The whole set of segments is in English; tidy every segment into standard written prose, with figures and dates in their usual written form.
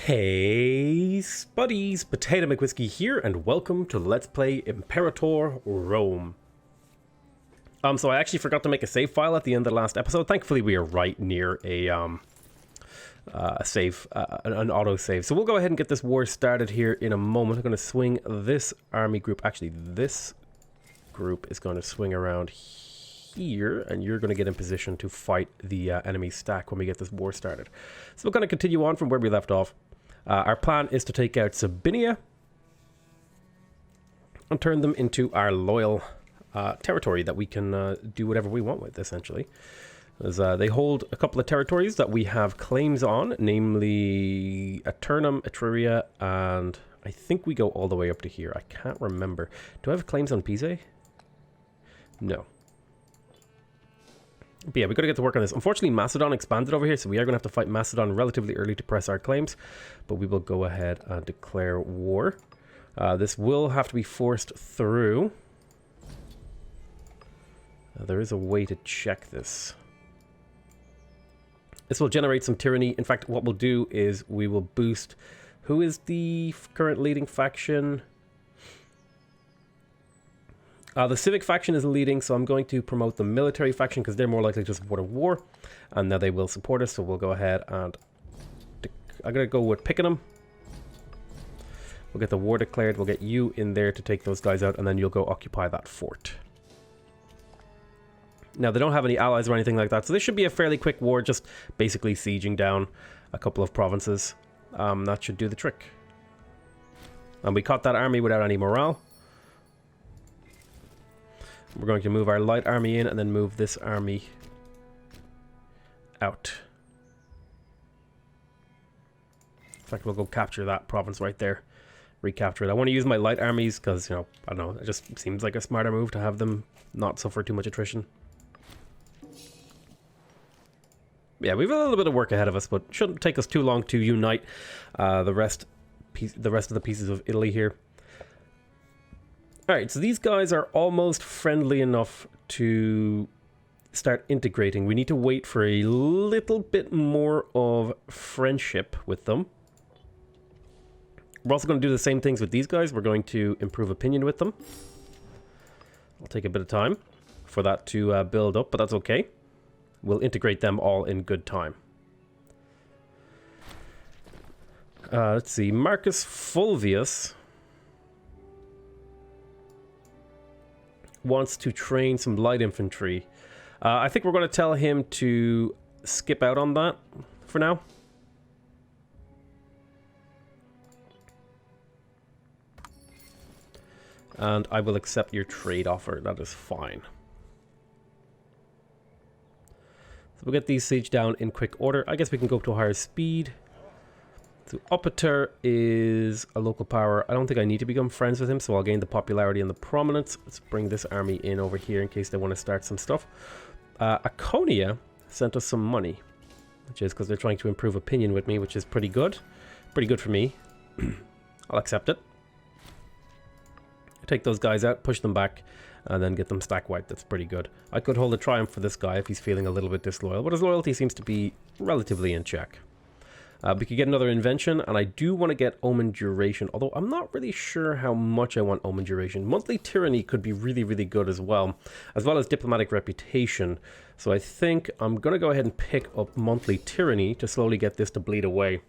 Hey Spuddies, Potatomcwhiskey here, and welcome to Let's Play Imperator Rome. So I actually forgot to make a save file at the end of the last episode. Thankfully we are right near an auto save. So we'll go ahead and get this war started here in a moment. I'm going to swing this army group. Actually, this group is going to swing around here, and you're going to get in position to fight the enemy stack when we get this war started. So we're going to continue on from where we left off. Our plan is to take out Sardinia and turn them into our loyal territory that we can do whatever we want with, essentially. As they hold a couple of territories that we have claims on, namely Aeternum, Etruria, and I think we go all the way up to here. I can't remember. Do I have claims on Pise? No. But yeah, we've got to get to work on this. Unfortunately, Macedon expanded over here, so we are going to have to fight Macedon relatively early to press our claims. But we will go ahead and declare war. This will have to be forced through. There is a way to check this. This will generate some tyranny. In fact, what we'll do is we will boost... Who is the current leading faction? The civic faction is leading, so I'm going to promote the military faction because they're more likely to support a war, and now they will support us. So we'll go ahead and I'm gonna go with Pickenham. We'll get the war declared. We'll get you in there to take those guys out, and then you'll go occupy that fort. Now they don't have any allies or anything like that, so this should be a fairly quick war, just basically sieging down a couple of provinces. That should do the trick. And we caught that army without any morale. We're going to move our light army in and then move this army out. In fact, we'll go capture that province right there. Recapture it. I want to use my light armies because, you know, I don't know, it just seems like a smarter move to have them not suffer too much attrition. Yeah, we have a little bit of work ahead of us, but shouldn't take us too long to unite the rest of the pieces of Italy here. Alright, so these guys are almost friendly enough to start integrating. We need to wait for a little bit more of friendship with them. We're also going to do the same things with these guys. We're going to improve opinion with them. It'll take a bit of time for that to build up, but that's okay. We'll integrate them all in good time. Let's see, Marcus Fulvius wants to train some light infantry. I think we're going to tell him to skip out on that for now. And I will accept your trade offer. That is fine. So we'll get these siege down in quick order. I guess we can go up to a higher speed. So Opiter is a local power. I don't think I need to become friends with him, so I'll gain the popularity and the prominence. Let's bring this army in over here in case they want to start some stuff. Aconia sent us some money, which is because they're trying to improve opinion with me, which is pretty good. Pretty good for me. I'll accept it. Take those guys out, push them back, and then get them stack wiped. That's pretty good. I could hold a triumph for this guy if he's feeling a little bit disloyal, but his loyalty seems to be relatively in check. We could get another invention, and I do want to get Omen Duration, although I'm not really sure how much I want Omen Duration. Monthly Tyranny could be really, really good as well as Diplomatic Reputation. So I think I'm going to go ahead and pick up Monthly Tyranny to slowly get this to bleed away.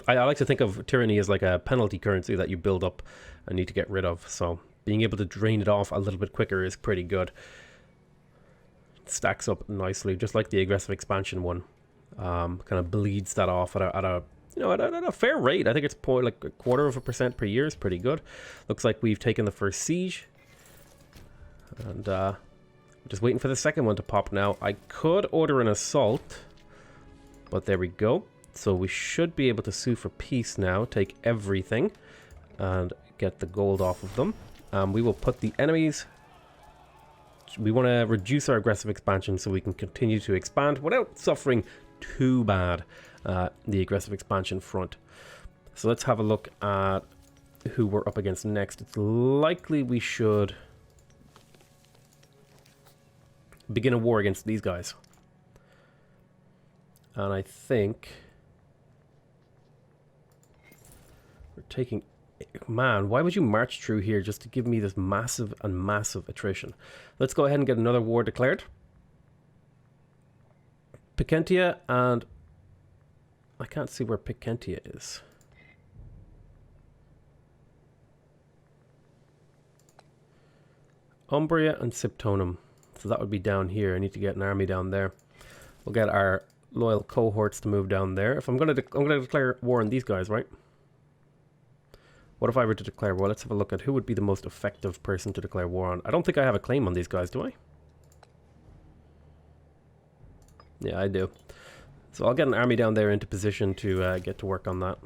I like to think of Tyranny as like a penalty currency that you build up and need to get rid of. So being able to drain it off a little bit quicker is pretty good. It stacks up nicely, just like the aggressive expansion one. Kind of bleeds that off at a fair rate. I think it's like 0.25% per year is pretty good. Looks like we've taken the first siege, and I'm just waiting for the second one to pop now. I could order an assault, but there we go. So we should be able to sue for peace now, take everything and get the gold off of them. We will put the enemies... We want to reduce our aggressive expansion so we can continue to expand without suffering too bad the aggressive expansion front. So let's have a look at who we're up against next. It's likely we should begin a war against these guys. And I think We're taking... Man, why would you march through here just to give me this massive and massive attrition? Let's go ahead and get another war declared. Picentia, and I can't see where Picentia is. Umbria and Septonum. So that would be down here. I need to get an army down there. We'll get our loyal cohorts to move down there. If I'm gonna declare war on these guys, right? What if I were to declare war? Let's have a look at who would be the most effective person to declare war on. I don't think I have a claim on these guys, do I? Yeah, I do. So I'll get an army down there into position to get to work on that.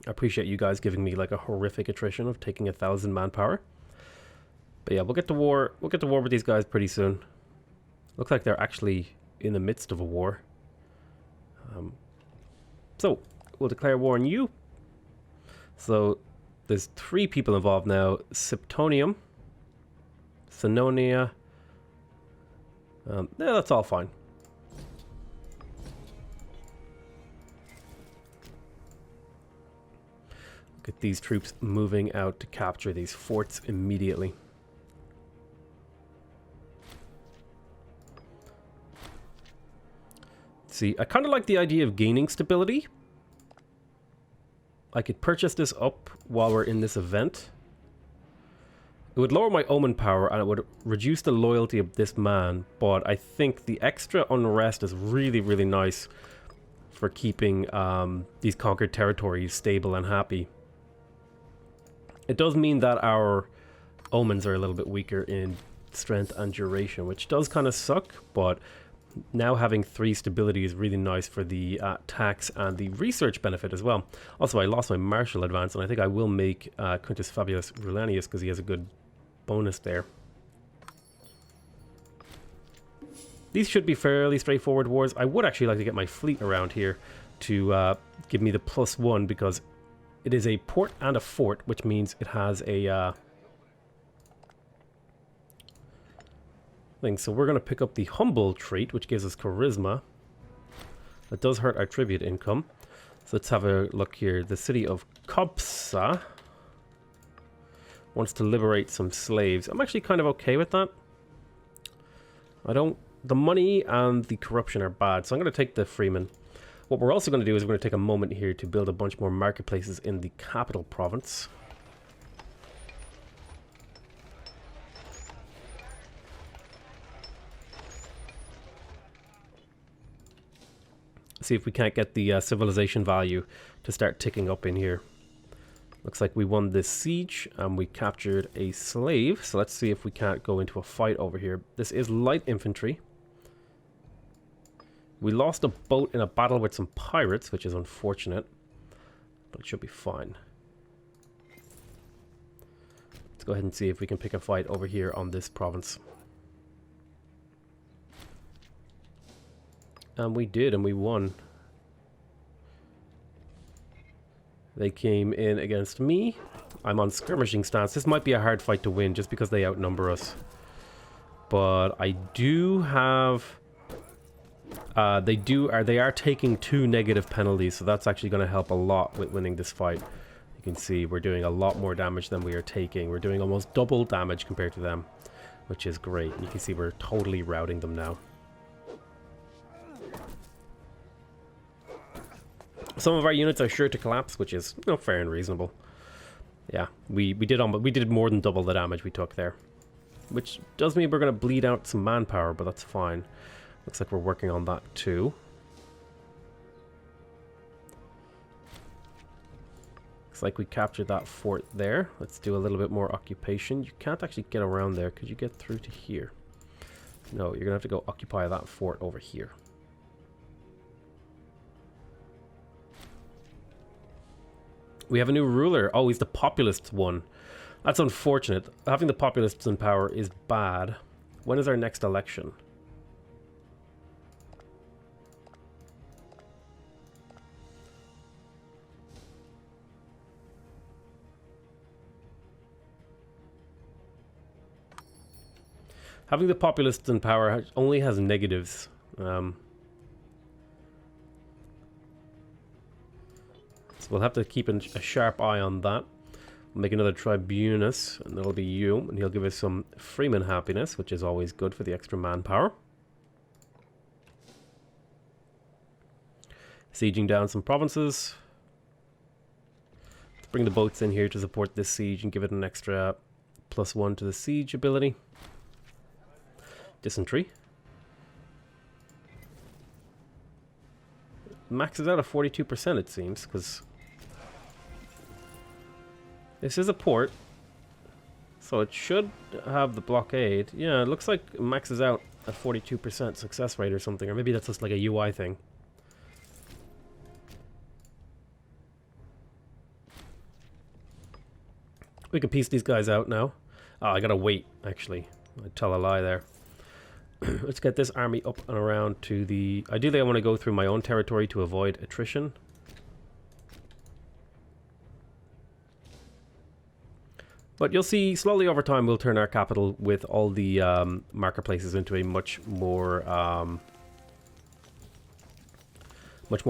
I appreciate you guys giving me like a horrific attrition of taking 1,000 manpower. But yeah, we'll get to war. We'll get to war with these guys pretty soon. Looks like they're actually in the midst of a war. So we'll declare war on you. So there's 3 people involved now: Septonium, Senonia. Yeah, that's all fine. Get these troops moving out to capture these forts immediately. See, I kind of like the idea of gaining stability. I could purchase this up while we're in this event. It would lower my omen power and it would reduce the loyalty of this man, but I think the extra unrest is really, really nice for keeping these conquered territories stable and happy. It does mean that our omens are a little bit weaker in strength and duration, which does kind of suck, but now having 3 stability is really nice for the tax and the research benefit as well. Also, I lost my martial advance, and I think I will make Quintus Fabius Rulanius because he has a good bonus there. These should be fairly straightforward wars. I would actually like to get my fleet around here to give me the +1 because it is a port and a fort, which means it has a thing. So we're going to pick up the humble trait, which gives us charisma. That does hurt our tribute income. So let's have a look here. The city of Kobsa wants to liberate some slaves. I'm actually kind of okay with that. The money and the corruption are bad, so I'm going to take the freemen. What we're also going to do is we're going to take a moment here to build a bunch more marketplaces in the capital province. See if we can't get the civilization value to start ticking up in here. Looks like we won this siege and we captured a slave. So let's see if we can't go into a fight over here. This is light infantry. We lost a boat in a battle with some pirates, which is unfortunate, but it should be fine. Let's go ahead and see if we can pick a fight over here on this province. And we did, and we won. They came in against me. I'm on skirmishing stance. This might be a hard fight to win just because they outnumber us. But I do have... they are taking 2 negative penalties, so that's actually going to help a lot with winning this fight. You can see we're doing a lot more damage than we are taking. We're doing almost double damage compared to them, which is great. You can see we're totally routing them now. Some of our units are sure to collapse, which is fair and reasonable. Yeah, we did more than double the damage we took there, which does mean we're going to bleed out some manpower, but that's fine. Looks like we're working on that too. Looks like we captured that fort there. Let's do a little bit more occupation. You can't actually get around there. Could you get through to here? No, you're going to have to go occupy that fort over here. We have a new ruler. Oh, he's the populist one. That's unfortunate. Having the populists in power is bad. When is our next election? Having the populists in power only has negatives. So we'll have to keep a sharp eye on that. We'll make another tribunus, and that'll be you, and he'll give us some freeman happiness, which is always good for the extra manpower. Sieging down some provinces. Let's bring the boats in here to support this siege and give it an extra +1 to the siege ability. Dysentery. Maxes out at 42%, it seems, because this is a port, so it should have the blockade. Yeah, it looks like it maxes out at 42% success rate or something, or maybe that's just like a UI thing. We can piece these guys out now. Oh, I gotta wait, actually. I tell a lie there. Let's get this army up and around to the... Ideally, I want to go through my own territory to avoid attrition. But you'll see, slowly over time, we'll turn our capital with all the marketplaces into a much more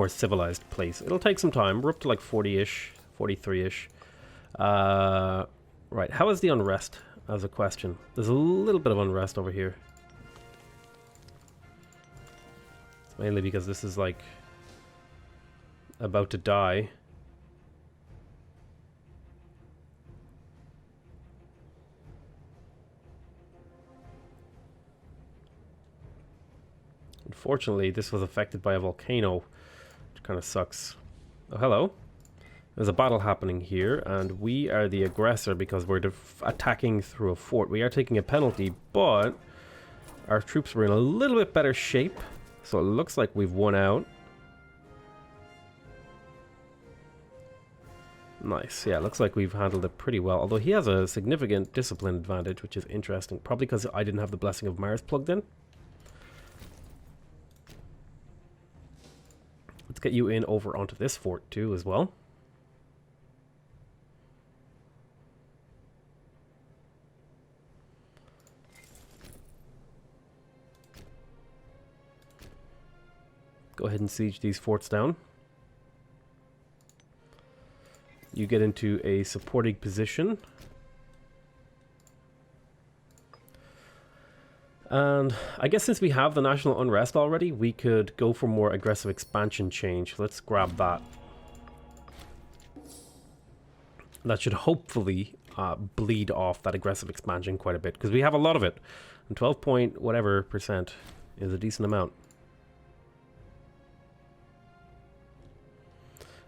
civilized place. It'll take some time. We're up to like 40-ish, 43-ish. Right, how is the unrest as a question? There's a little bit of unrest over here. Mainly because this is like about to die. Unfortunately, this was affected by a volcano, which kind of sucks. Oh, hello. There's a battle happening here, and we are the aggressor because we're attacking through a fort. We are taking a penalty, but our troops were in a little bit better shape, so it looks like we've won out. Nice. Yeah, it looks like we've handled it pretty well, although he has a significant discipline advantage, which is interesting. Probably because I didn't have the Blessing of Mars plugged in. Let's get you in over onto this fort too as well. Go ahead and siege these forts down. You get into a supporting position. And I guess since we have the national unrest already, we could go for more aggressive expansion change. Let's grab that. That should hopefully bleed off that aggressive expansion quite a bit, because we have a lot of it. And 12 point whatever percent is a decent amount.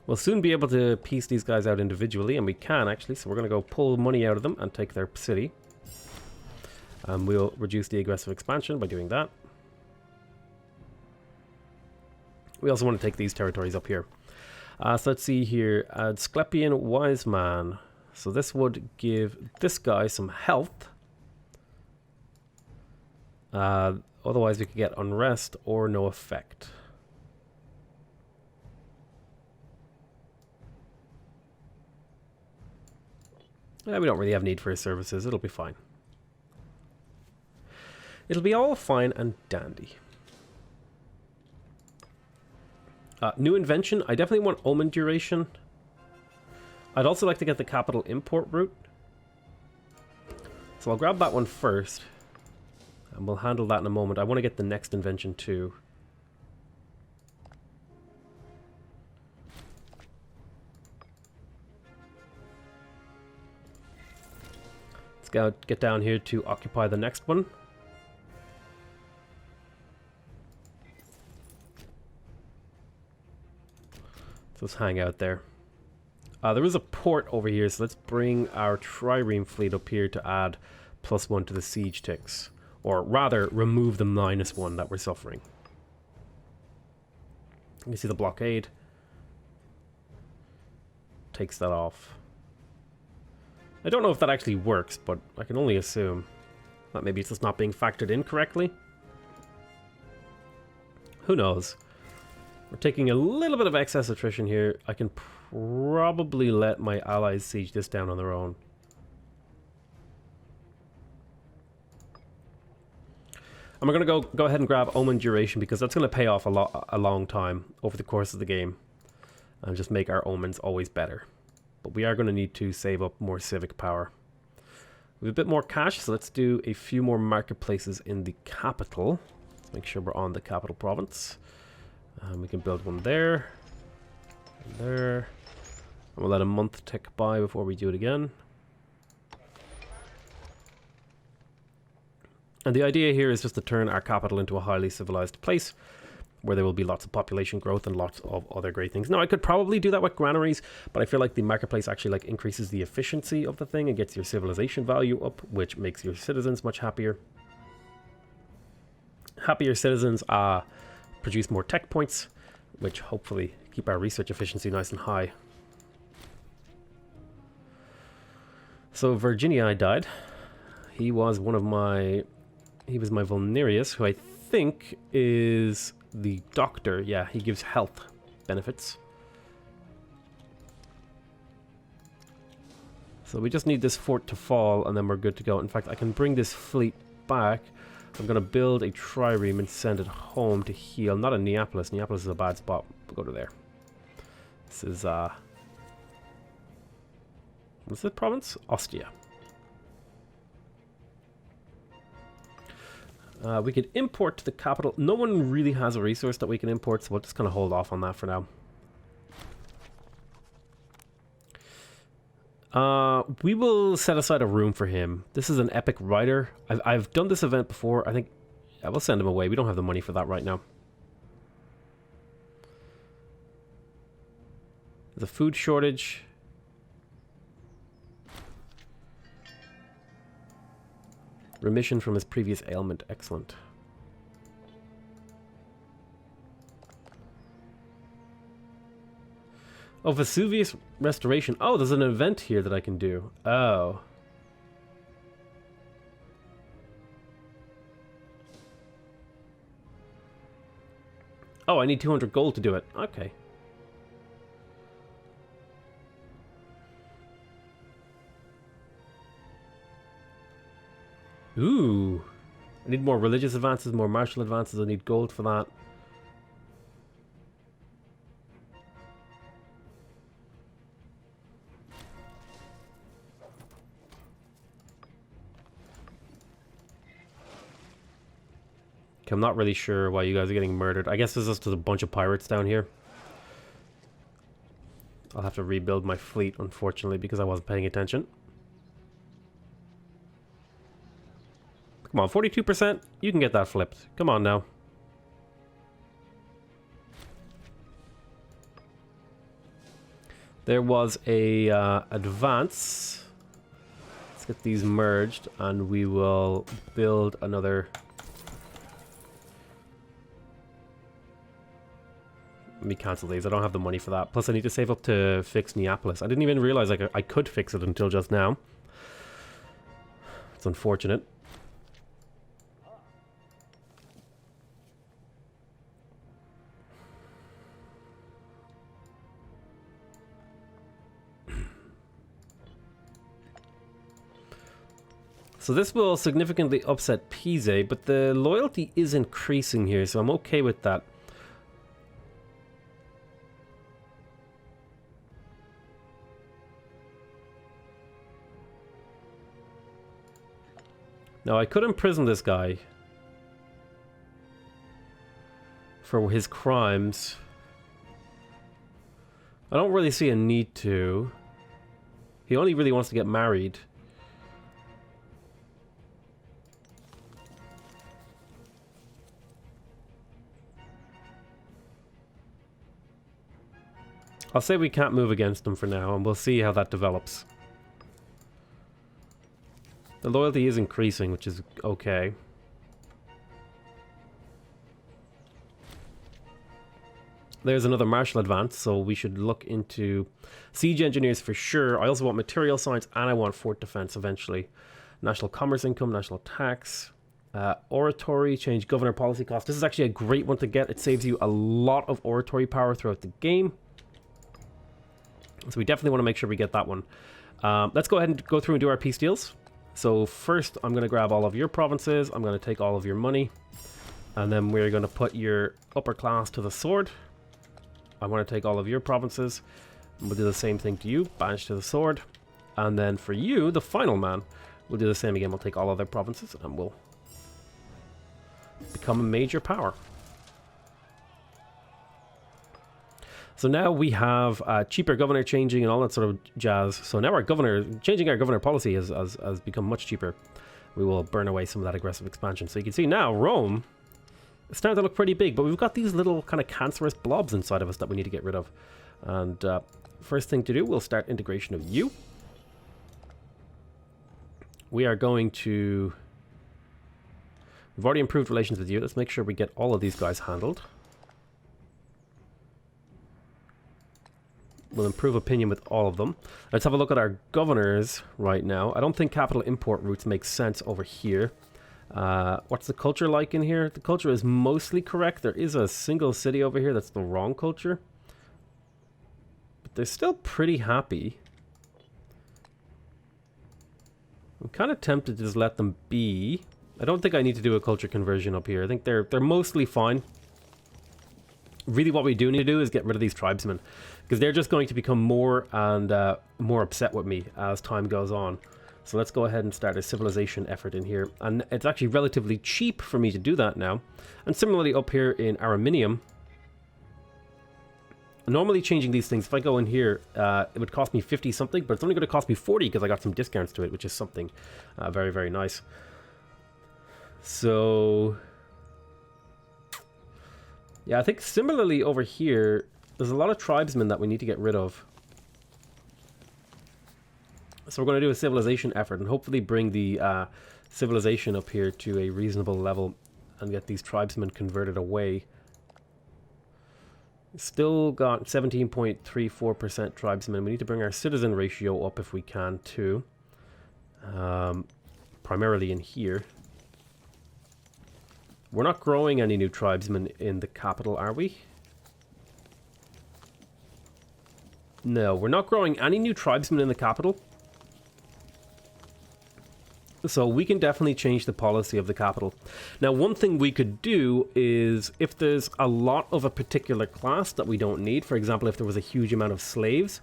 We'll soon be able to piece these guys out individually, and we can actually, so we're going to go pull money out of them and take their city. We'll reduce the aggressive expansion by doing that. We also want to take these territories up here. So let's see here. Asclepian Wise Man. So this would give this guy some health. Otherwise we could get unrest or no effect. Yeah, we don't really have need for his services. It'll be fine. It'll be all fine and dandy. New invention. I definitely want omen duration. I'd also like to get the capital import route. So I'll grab that one first. And we'll handle that in a moment. I want to get the next invention too. Let's get down here to occupy the next one. So let's hang out there. There is a port over here, so let's bring our trireme fleet up here to add +1 to the siege ticks. Or rather, remove the -1 that we're suffering. You can see the blockade. Takes that off. I don't know if that actually works, but I can only assume that maybe it's just not being factored in correctly. Who knows? We're taking a little bit of excess attrition here. I can probably let my allies siege this down on their own. And we're going to go ahead and grab Omen Duration, because that's going to pay off a long time over the course of the game. and just make our omens always better. But we are going to need to save up more civic power. We have a bit more cash, so let's do a few more marketplaces in the capital. Let's make sure we're on the capital province. We can build one there, and there. And we'll let a month tick by before we do it again. And the idea here is just to turn our capital into a highly civilized place where there will be lots of population growth and lots of other great things. Now, I could probably do that with granaries, but I feel like the marketplace actually like increases the efficiency of the thing and gets your civilization value up, which makes your citizens much happier. Happier citizens produce more tech points, which hopefully keep our research efficiency nice and high. So Virginii died. He was one of my... He was my Vulnerius, who I think is the doctor. Yeah, he gives health benefits. So we just need this fort to fall, and then we're good to go. In fact, I can bring this fleet back. I'm going to build a trireme and send it home to heal. Not in Neapolis. Neapolis is a bad spot. We'll go to there. This is, what's the province? Ostia. We could import to the capital. No one really has a resource that we can import, so we'll just kind of hold off on that for now. We will set aside a room for him. This is an epic rider. I've done this event before. I think I will send him away. We don't have the money for that right now. There's a food shortage. Remission from his previous ailment. Excellent. Oh, Vesuvius Restoration. Oh, there's an event here that I can do. Oh. Oh, I need 200 gold to do it. Okay. Ooh. I need more religious advances, more martial advances. I need gold for that. Okay, I'm not really sure why you guys are getting murdered. I guess there's just a bunch of pirates down here. I'll have to rebuild my fleet, unfortunately, because I wasn't paying attention. Come on, 42%? You can get that flipped. Come on now. There was a advance. Let's get these merged, and we will build another... Let me cancel these. I don't have the money for that. Plus, I need to save up to fix Neapolis. I didn't even realize I could fix it until just now. It's unfortunate. So this will significantly upset Pise, but the loyalty is increasing here, so I'm okay with that. Now, I could imprison this guy for his crimes. I don't really see a need to. He only really wants to get married. I'll say we can't move against him for now, and we'll see how that develops. The loyalty is increasing, which is okay. There's another martial advance, so we should look into siege engineers for sure. I also want material science, and I want fort defense eventually. National commerce income, national tax, oratory, change governor policy cost. This is actually a great one to get. It saves you a lot of oratory power throughout the game. So we definitely want to make sure we get that one. Let's go ahead and go through and do our peace deals. So first, I'm going to grab all of your provinces. I'm going to take all of your money. And then we're going to put your upper class to the sword. I want to take all of your provinces. We'll do the same thing to you. Banish to the sword. And then for you, the final man, we'll do the same again. We'll take all of their provinces and we'll become a major power. So now we have cheaper governor changing and all that sort of jazz. So now our governor, changing our governor policy has become much cheaper. We will burn away some of that aggressive expansion. So you can see now Rome is starting to look pretty big, but we've got these little kind of cancerous blobs inside of us that we need to get rid of. And first thing to do, we'll start integration of you. We are going to... We've already improved relations with you. Let's make sure we get all of these guys handled. We'll improve opinion with all of them. Let's have a look at our governors right now. I don't think capital import routes make sense over here. What's the culture like in here? The culture is mostly correct. There is a single city over here that's the wrong culture. But they're still pretty happy. I'm kind of tempted to just let them be. I don't think I need to do a culture conversion up here. I think they're mostly fine. Really what we do need to do is get rid of these tribesmen, because they're just going to become more and more upset with me as time goes on. So let's go ahead and start a civilization effort in here. And it's actually relatively cheap for me to do that now. And similarly up here in Arminium, normally changing these things, if I go in here, it would cost me 50 something, but it's only going to cost me 40 because I got some discounts to it, which is something very, very nice. So... yeah, I think similarly over here, there's a lot of tribesmen that we need to get rid of. So we're going to do a civilization effort and hopefully bring the civilization up here to a reasonable level and get these tribesmen converted away. Still got 17.34% tribesmen. We need to bring our citizen ratio up if we can too. Primarily in here. We're not growing any new tribesmen in the capital, are we? No, we're not growing any new tribesmen in the capital. So we can definitely change the policy of the capital. Now, one thing we could do is if there's a lot of a particular class that we don't need, for example, if there was a huge amount of slaves,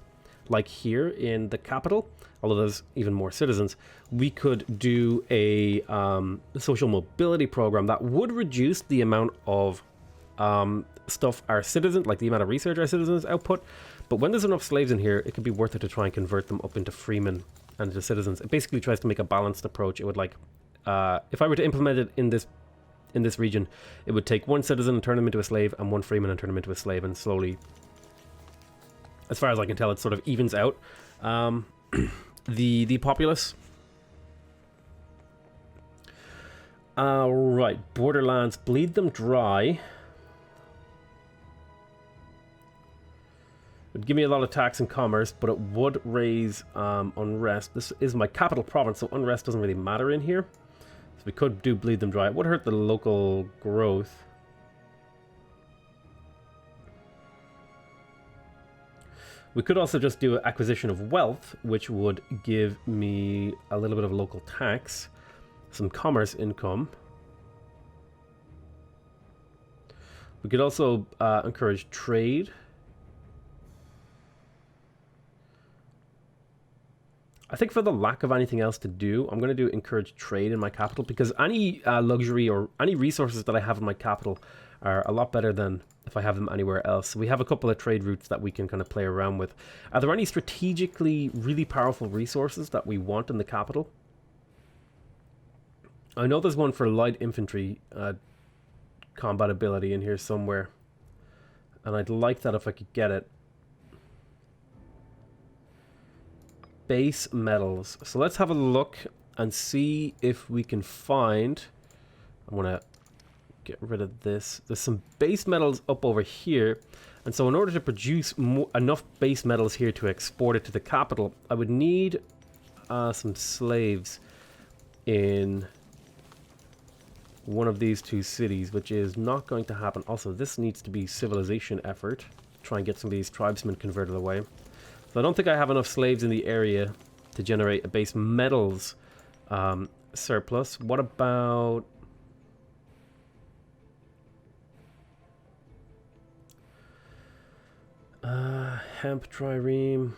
like here in the capital, although there's even more citizens, we could do a social mobility program that would reduce the amount of stuff our citizens, like the amount of research our citizens output. But when there's enough slaves in here, it could be worth it to try and convert them up into freemen and into citizens. It basically tries to make a balanced approach. It would like, if I were to implement it in this region, it would take one citizen and turn them into a slave, and one freeman and turn them into a slave, and slowly, as far as I can tell, it sort of evens out the populace. Right, borderlands, bleed them dry. It would give me a lot of tax and commerce, but it would raise unrest. This is my capital province, so unrest doesn't really matter in here. So we could do bleed them dry. It would hurt the local growth. We could also just do an acquisition of wealth, which would give me a little bit of local tax, some commerce income. We could also encourage trade. I think for the lack of anything else to do, I'm going to do encourage trade in my capital, because any luxury or any resources that I have in my capital are a lot better than if I have them anywhere else. So we have a couple of trade routes that we can kind of play around with. Are there any strategically really powerful resources that we want in the capital? I know there's one for light infantry combat ability in here somewhere, and I'd like that if I could get it. Base metals. So let's have a look and see if we can find... I want to get rid of this. There's some base metals up over here, and so in order to produce enough base metals here to export it to the capital, I would need some slaves in one of these two cities, which is not going to happen. Also, this needs to be civilization effort. Try and get some of these tribesmen converted away. So I don't think I have enough slaves in the area to generate a base metals surplus. What about... Hemp trireme.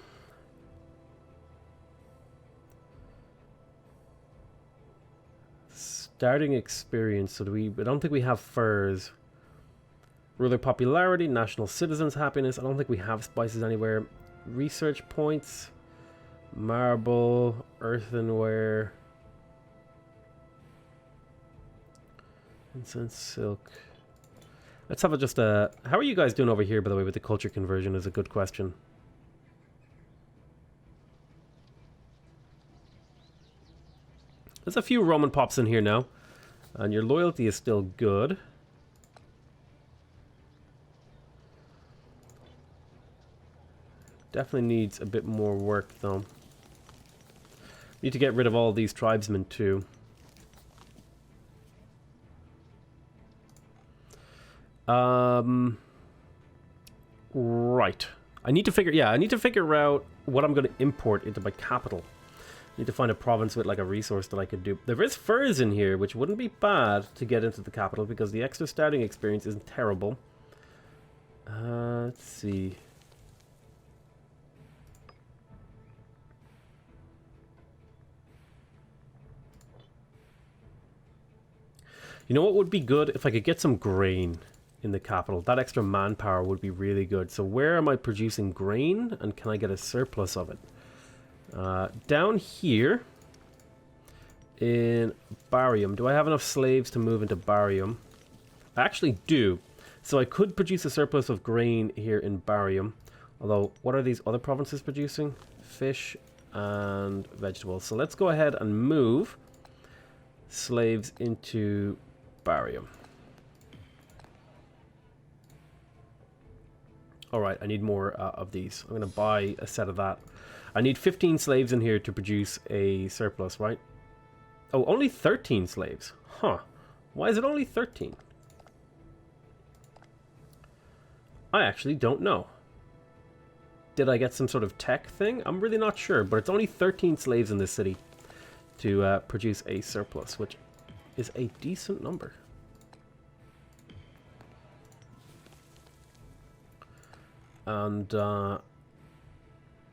Starting experience. So do we? I don't think we have furs. Ruler popularity, national citizens happiness. I don't think we have spices anywhere. Research points, marble, earthenware, incense, silk. Let's have just a... How are you guys doing over here, by the way, with the culture conversion is a good question. There's a few Roman pops in here now. And your loyalty is still good. Definitely needs a bit more work, though. Need to get rid of all these tribesmen, too. Right. I need to figure out what I'm going to import into my capital. I need to find a province with like a resource that I could do. There is furs in here, which wouldn't be bad to get into the capital because the extra starting experience isn't terrible. Let's see. You know what would be good? If I could get some grain in the capital. That extra manpower would be really good. So where am I producing grain? And can I get a surplus of it? Down here in Barium. Do I have enough slaves to move into Barium? I actually do. So I could produce a surplus of grain here in Barium. Although, what are these other provinces producing? Fish and vegetables. So let's go ahead and move slaves into Barium. Alright, I need more of these. I'm going to buy a set of that. I need 15 slaves in here to produce a surplus, right? Oh, only 13 slaves. Huh. Why is it only 13? I actually don't know. Did I get some sort of tech thing? I'm really not sure, but it's only 13 slaves in this city to produce a surplus, which is a decent number. And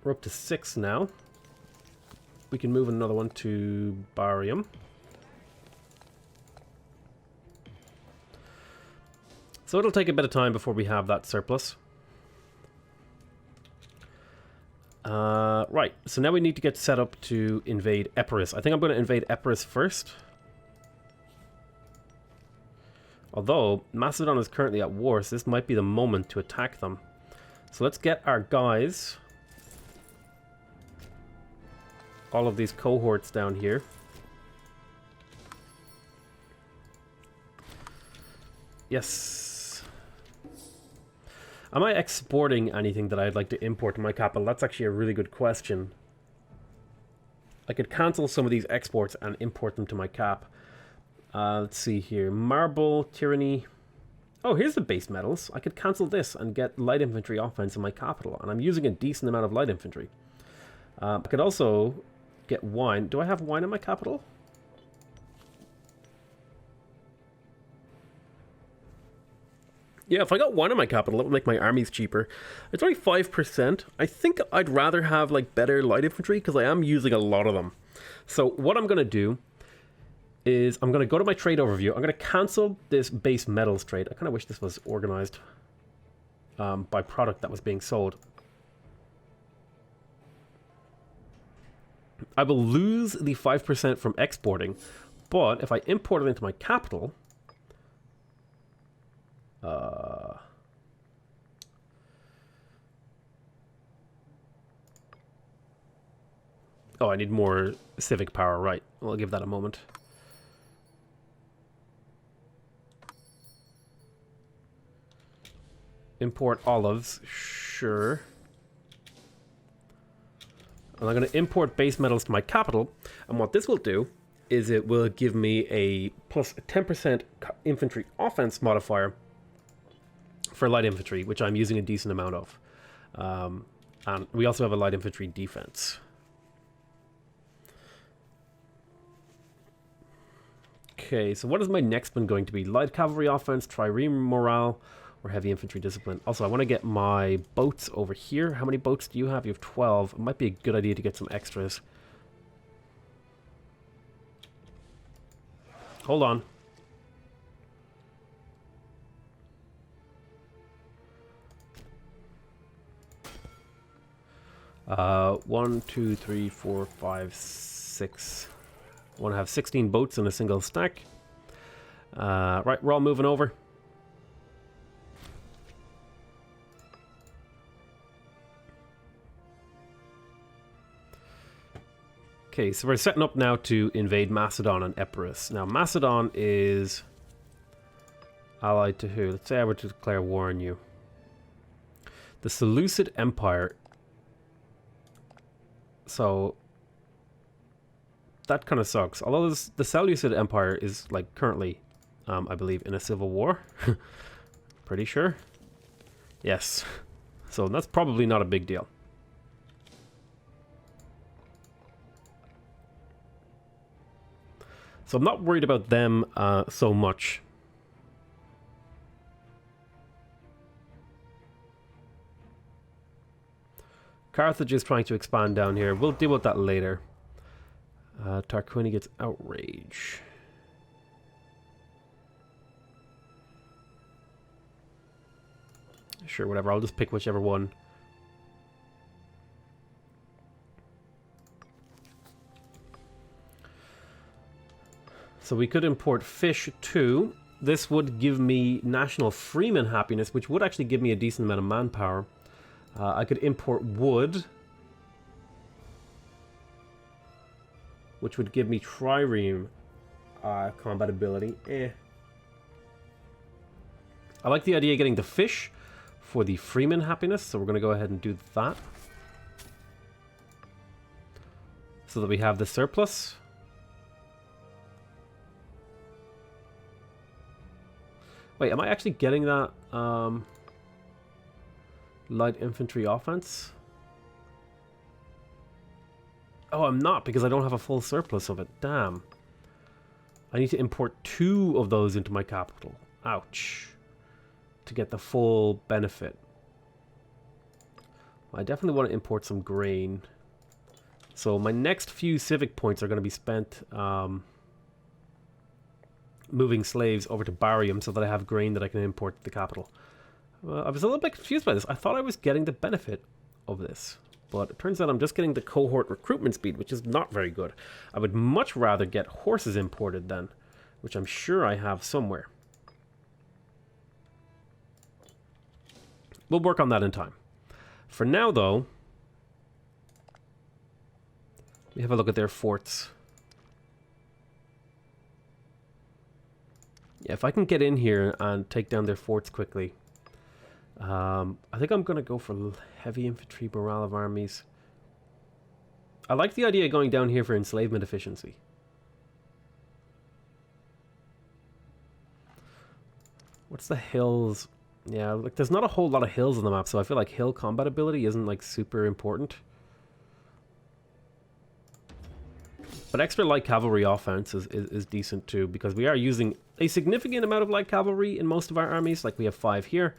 we're up to 6 now. We can move another one to Barium. So it'll take a bit of time before we have that surplus. Right, so now we need to get set up to invade Epirus. I think I'm going to invade Epirus first. Although, Macedon is currently at war, so this might be the moment to attack them. So let's get our guys. All of these cohorts down here. Yes. Am I exporting anything that I'd like to import to my capital? That's actually a really good question. I could cancel some of these exports and import them to my cap. Let's see here. Marble, Tyranny. Oh, here's the base metals. I could cancel this and get light infantry offense in my capital. And I'm using a decent amount of light infantry. I could also get wine. Do I have wine in my capital? Yeah, if I got wine in my capital, it would make my armies cheaper. It's only 5%. I think I'd rather have like better light infantry because I am using a lot of them. So what I'm going to do is I'm going to go to my trade overview. I'm going to cancel this base metals trade. I kind of wish this was organized by product that was being sold. I will lose the 5% from exporting, but if I import it into my capital... oh, I need more civic power, right. I'll give that a moment. Import olives, sure. And I'm going to import base metals to my capital, and what this will do is it will give me a plus 10% infantry offense modifier for light infantry, which I'm using a decent amount of. And we also have a light infantry defense. Okay, so what is my next one going to be? Light cavalry offense, trireme morale, or heavy infantry discipline. Also, I want to get my boats over here. How many boats do you have? You have 12. It might be a good idea to get some extras. Hold on. One, two, three, four, five, six. I want to have 16 boats in a single stack. Right, we're all moving over. Okay, so we're setting up now to invade Macedon and Epirus. Now, Macedon is allied to who? Let's say I were to declare war on you. The Seleucid Empire. So that kind of sucks. Although the Seleucid Empire is like currently, I believe, in a civil war. Pretty sure. Yes. So that's probably not a big deal. So I'm not worried about them so much. Carthage is trying to expand down here. We'll deal with that later. Tarquini gets outrage. Sure, whatever. I'll just pick whichever one. So we could import fish too. This would give me national freeman happiness, which would actually give me a decent amount of manpower. I could import wood, which would give me trireme combat ability. I like the idea of getting the fish for the freeman happiness, so we're going to go ahead and do that. So that we have the surplus. Wait, am I actually getting that light infantry offense? Oh, I'm not, because I don't have a full surplus of it. Damn. I need to import 2 of those into my capital. Ouch. To get the full benefit. I definitely want to import some grain. So my next few civic points are going to be spent moving slaves over to Barium so that I have grain that I can import to the capital. I was a little bit confused by this. I thought I was getting the benefit of this, but it turns out I'm just getting the cohort recruitment speed, which is not very good. I would much rather get horses imported then, which I'm sure I have somewhere. We'll work on that in time. For now, though, let me have a look at their forts. Yeah, if I can get in here and take down their forts quickly. I think I'm going to go for heavy infantry, morale of armies. I like the idea of going down here for enslavement efficiency. What's the hills? Yeah, like there's not a whole lot of hills on the map, so I feel like hill combat ability isn't like super important. But extra light cavalry offense is decent too, because we are using a significant amount of light cavalry in most of our armies. Like we have 5 here,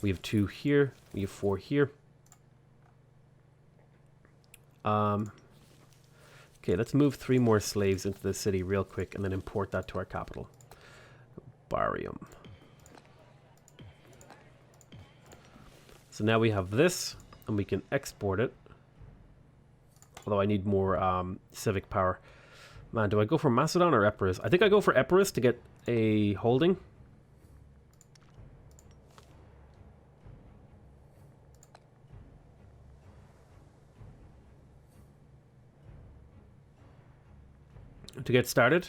we have 2 here, we have 4 here. Okay, let's move 3 more slaves into the city real quick and then import that to our capital. Barium. So now we have this, and we can export it. Although I need more civic power. Man, do I go for Macedon or Epirus? I think I go for Epirus to get a holding. To get started.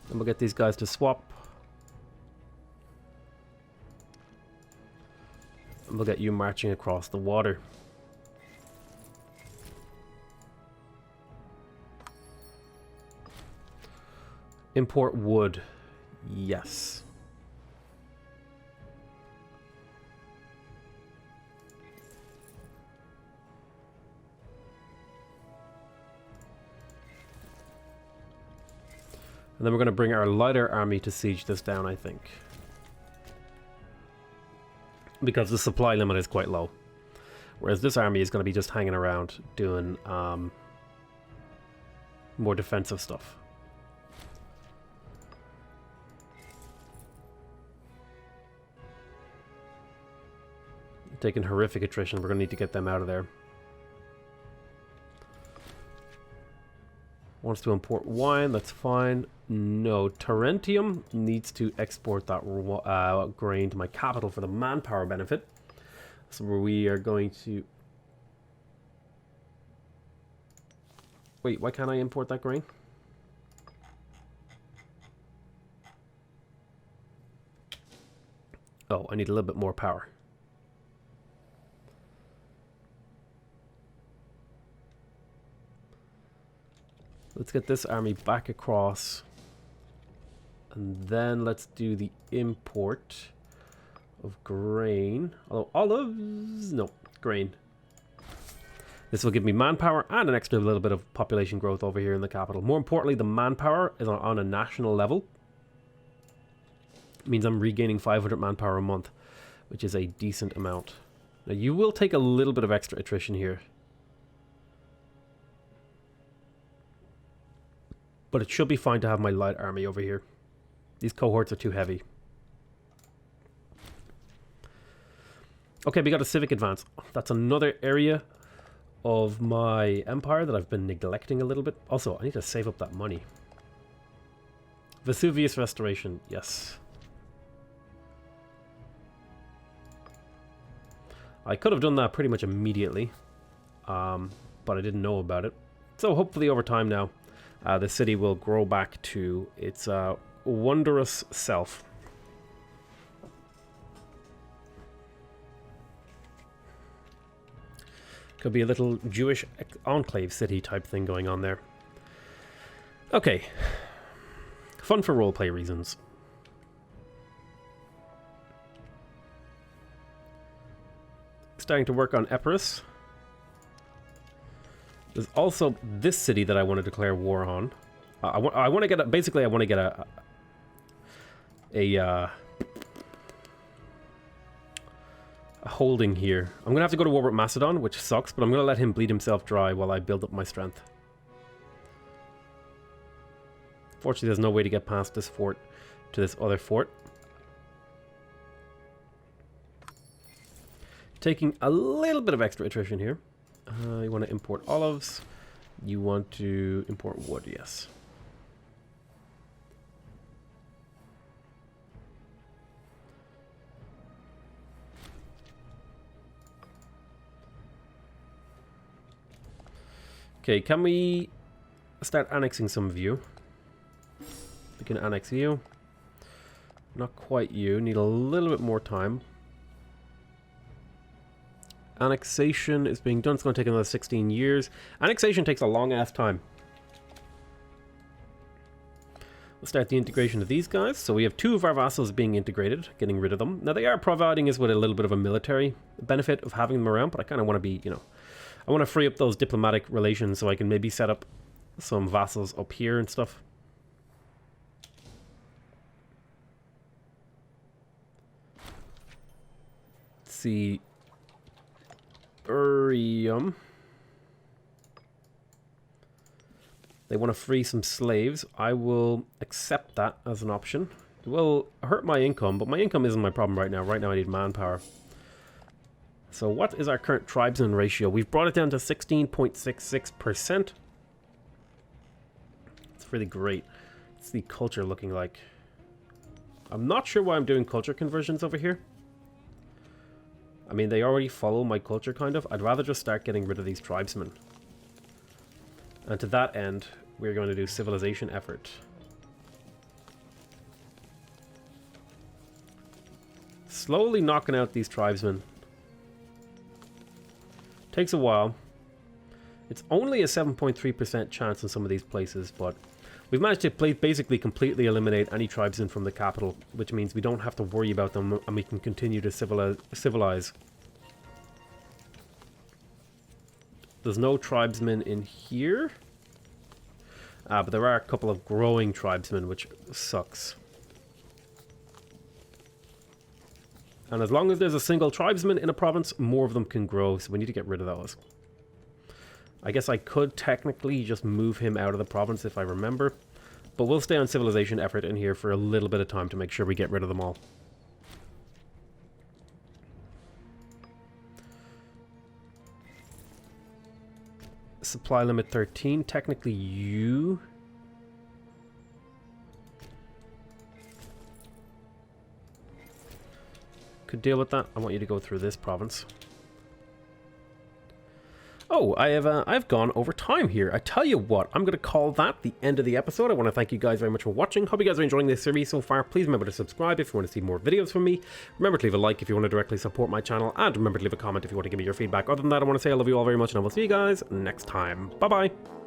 And we'll get these guys to swap. And we'll get you marching across the water. Import wood. Yes. And then we're going to bring our lighter army to siege this down, I think. Because the supply limit is quite low. Whereas this army is going to be just hanging around doing more defensive stuff. Taking horrific attrition. We're going to need to get them out of there. Wants to import wine. That's fine. No. Tarentum needs to export that grain to my capital for the manpower benefit. So we are going to... Wait, why can't I import that grain? Oh, I need a little bit more power. Let's get this army back across. And then let's do the import of grain. Although olives... No, grain. This will give me manpower and an extra little bit of population growth over here in the capital. More importantly, the manpower is on a national level. It means I'm regaining 500 manpower a month, which is a decent amount. Now, you will take a little bit of extra attrition here. But it should be fine to have my light army over here. These cohorts are too heavy. Okay, we got a civic advance. That's another area of my empire that I've been neglecting a little bit. Also, I need to save up that money. Vesuvius Restoration, yes. I could have done that pretty much immediately, but I didn't know about it. So hopefully over time now, the city will grow back to its wondrous self. Could be a little Jewish enclave city type thing going on there. Okay. Fun for roleplay reasons. Starting to work on Epirus. There's also this city that I want to declare war on. I want to get a, basically I want to get a holding here. I'm gonna have to go to war with Macedon, which sucks, but I'm gonna let him bleed himself dry while I build up my strength. Fortunately, there's no way to get past this fort to this other fort. Taking a little bit of extra attrition here. You want to import olives. You want to import wood, yes. Okay, can we start annexing some of you? We can annex you. Not quite you. Need a little bit more time. Annexation is being done. It's going to take another 16 years. Annexation takes a long-ass time. We'll start the integration of these guys. So we have 2 of our vassals being integrated, getting rid of them. Now, they are providing us with a little bit of a military benefit of having them around, but I kind of want to be, you know, I want to free up those diplomatic relations so I can maybe set up some vassals up here and stuff. Let's see. Urium. They want to free some slaves. I will accept that as an option. It will hurt my income, but my income isn't my problem right now. Right now I need manpower. So what is our current tribesman ratio? We've brought it down to 16.66%. It's really great. What's the culture looking like? I'm not sure why I'm doing culture conversions over here. I mean, they already follow my culture, kind of. I'd rather just start getting rid of these tribesmen. And to that end, we're going to do civilization effort. Slowly knocking out these tribesmen. Takes a while. It's only a 7.3% chance in some of these places, but we've managed to basically completely eliminate any tribesmen from the capital, which means we don't have to worry about them and we can continue to civilize. There's no tribesmen in here. But there are a couple of growing tribesmen, which sucks. And as long as there's a single tribesman in a province, more of them can grow, so we need to get rid of those. I guess I could technically just move him out of the province if I remember, but we'll stay on civilization effort in here for a little bit of time to make sure we get rid of them all. Supply limit 13. Technically you... could deal with that. I want you to go through this province. Oh, I've gone over time here. I tell you what, I'm going to call that the end of the episode. I want to thank you guys very much for watching. Hope you guys are enjoying this series so far. Please remember to subscribe if you want to see more videos from me. Remember to leave a like if you want to directly support my channel. And remember to leave a comment if you want to give me your feedback. Other than that, I want to say I love you all very much, and I will see you guys next time. Bye-bye.